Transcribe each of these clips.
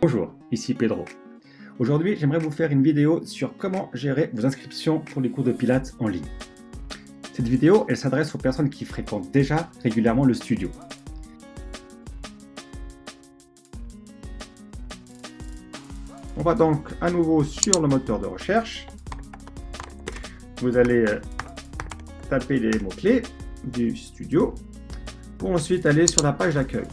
Bonjour, ici Pedro. Aujourd'hui, j'aimerais vous faire une vidéo sur comment gérer vos inscriptions pour les cours de Pilates en ligne. Cette vidéo, elle s'adresse aux personnes qui fréquentent déjà régulièrement le studio. On va donc à nouveau sur le moteur de recherche. Vous allez taper les mots-clés du studio pour ensuite aller sur la page d'accueil.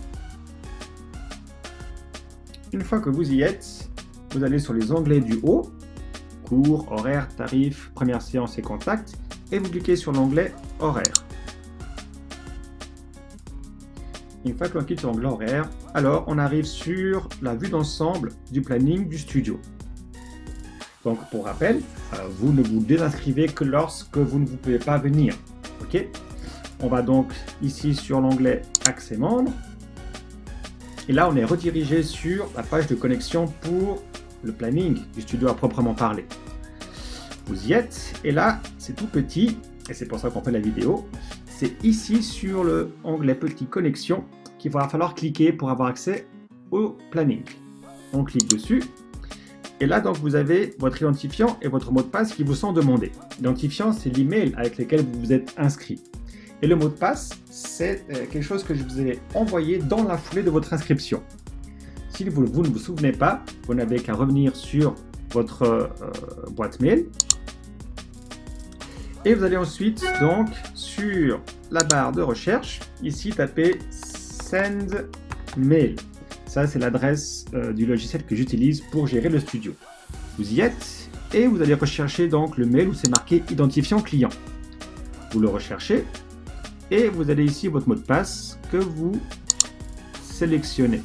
Une fois que vous y êtes, vous allez sur les onglets du haut, cours, horaire, tarif, première séance et contact, et vous cliquez sur l'onglet horaire. Une fois que l'on clique sur l'onglet horaire, alors on arrive sur la vue d'ensemble du planning du studio. Donc pour rappel, vous ne vous désinscrivez que lorsque vous ne pouvez pas venir. Ok? On va donc ici sur l'onglet accès membres. Et là, on est redirigé sur la page de connexion pour le planning du studio à proprement parler. Vous y êtes, et là, c'est tout petit, et c'est pour ça qu'on fait la vidéo. C'est ici sur le onglet petit connexion qu'il va falloir cliquer pour avoir accès au planning. On clique dessus, et là, donc, vous avez votre identifiant et votre mot de passe qui vous sont demandés. L'identifiant, c'est l'email avec lequel vous vous êtes inscrit. Et le mot de passe, c'est quelque chose que je vous ai envoyé dans la foulée de votre inscription. Si vous ne vous souvenez pas, vous n'avez qu'à revenir sur votre boîte mail. Et vous allez ensuite, donc, sur la barre de recherche, ici, taper Send Mail. Ça, c'est l'adresse du logiciel que j'utilise pour gérer le studio. Vous y êtes et vous allez rechercher donc le mail où c'est marqué identifiant client. Vous le recherchez. Et vous avez ici votre mot de passe que vous sélectionnez.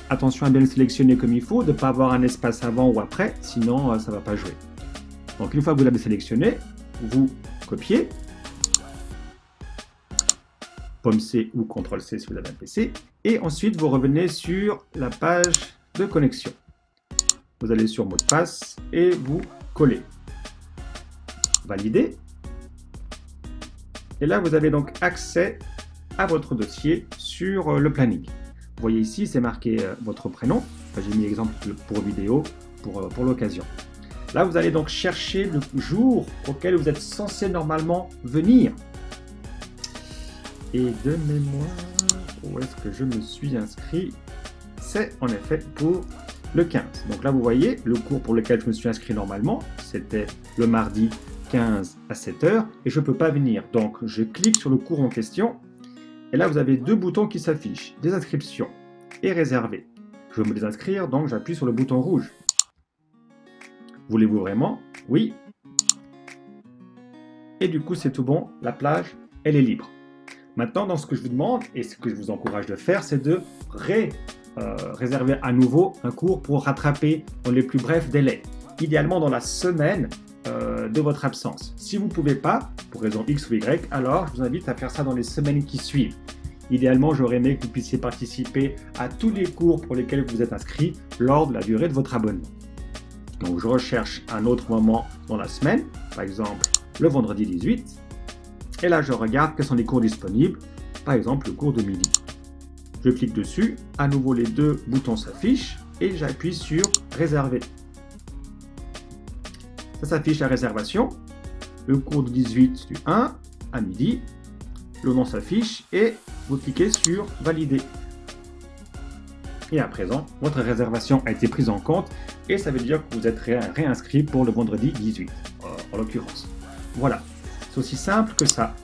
Attention à bien le sélectionner comme il faut, de ne pas avoir un espace avant ou après, sinon ça ne va pas jouer. Donc une fois que vous l'avez sélectionné, vous copiez, Pomme C ou CTRL C si vous avez un PC, et ensuite vous revenez sur la page de connexion. Vous allez sur mot de passe et vous collez. Valider. Et là, vous avez donc accès à votre dossier sur le planning. Vous voyez ici, c'est marqué votre prénom. Enfin, j'ai mis exemple pour vidéo pour l'occasion. Là, vous allez donc chercher le jour auquel vous êtes censé normalement venir. Et de mémoire, où est-ce que je me suis inscrit? C'est en effet pour le 15. Donc là, vous voyez, le cours pour lequel je me suis inscrit normalement, c'était le mardi 15 à 7 h et je ne peux pas venir. Donc, je clique sur le cours en question et là, vous avez deux boutons qui s'affichent, désinscription et réserver. Je veux me désinscrire, donc j'appuie sur le bouton rouge. Voulez-vous vraiment? Oui. Et du coup, c'est tout bon, la plage, elle est libre. Maintenant, dans ce que je vous demande et ce que je vous encourage de faire, c'est de réserver à nouveau un cours pour rattraper dans les plus brefs délais. Idéalement dans la semaine de votre absence. Si vous ne pouvez pas, pour raison X ou Y, alors je vous invite à faire ça dans les semaines qui suivent. Idéalement, j'aurais aimé que vous puissiez participer à tous les cours pour lesquels vous êtes inscrit lors de la durée de votre abonnement. Donc je recherche un autre moment dans la semaine, par exemple le vendredi 18, et là je regarde quels sont les cours disponibles, par exemple le cours de midi. Je clique dessus, à nouveau les deux boutons s'affichent, et j'appuie sur réserver. Ça s'affiche la réservation, le cours du 18 du 1 à midi, le nom s'affiche et vous cliquez sur valider. Et à présent, votre réservation a été prise en compte et ça veut dire que vous êtes réinscrit pour le vendredi 18, en l'occurrence. Voilà, c'est aussi simple que ça.